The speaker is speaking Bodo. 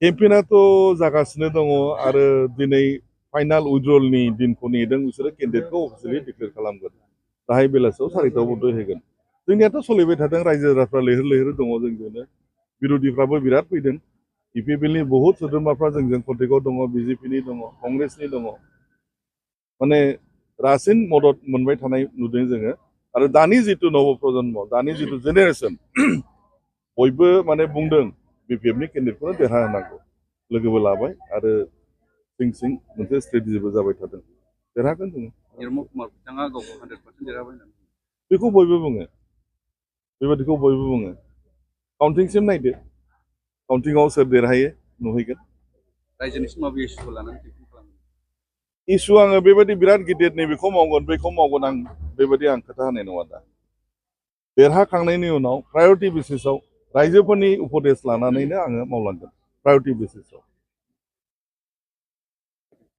केम्पेनाथ' जागासिनो दङ आरो दिनै फाइनाल उइड्रलनि दिनखौ नेदों बिसोरो केन्डिडेटखौ अफिसियेलि डिक्लेयार खालामगोन दाहाय बेलासियाव 4टायाव बन्द होगोन जोंनियाथ' सोलिबाय थादों रायजो राजाफ्रा लैहोर लैहोर दङ जोंजोंनो बिर'धिफ्राबो बिराद फैदों इपिपिएलनि बहुत सोद्रोमाफ्रा जोंजों कन्टेक्टआव दङ बिजेपिनि दङ कंग्रेसनि दङ माने रासिन मदद मोनबाय थानाय नुदों जोङो आरो दानि जिथु नव प्रजन्म दानि जिथु जेनेरेसन बयबो माने बुंदों बिपिएफनि केन्डिडेटखौनो देरहा होनांगौ लोगोबो लाबाय आरो सिं मोनसे स्ट्रेटेजिबो जाबाय थादों देरहागोन जोङो निर्मल कुमार बिथाङा गावखौ 100% देरहाबाय होननानै बेखौ बयबो बुङो बेबादिखौ बयबो बुङो काउन्टिंसिम नायदो काउन्टिंआव सोर देरहायो नुहैगोन रायजोनिसिम माबे इस्युखौ लानानै टिफिन खालामो इस्यु आङो बेबायदि बिराद गिदिर नैबेखौ मावगोन बेखौ मावगोन आं बेबायदि आं खोथा होनाय नङा दा देरहाखांनायनि उनाव प्रायरिटि बेसिसआव रायजोफोरनि उपदेश लानानैनो आङो मावलांगोन प्रायरिटि बेसिसआव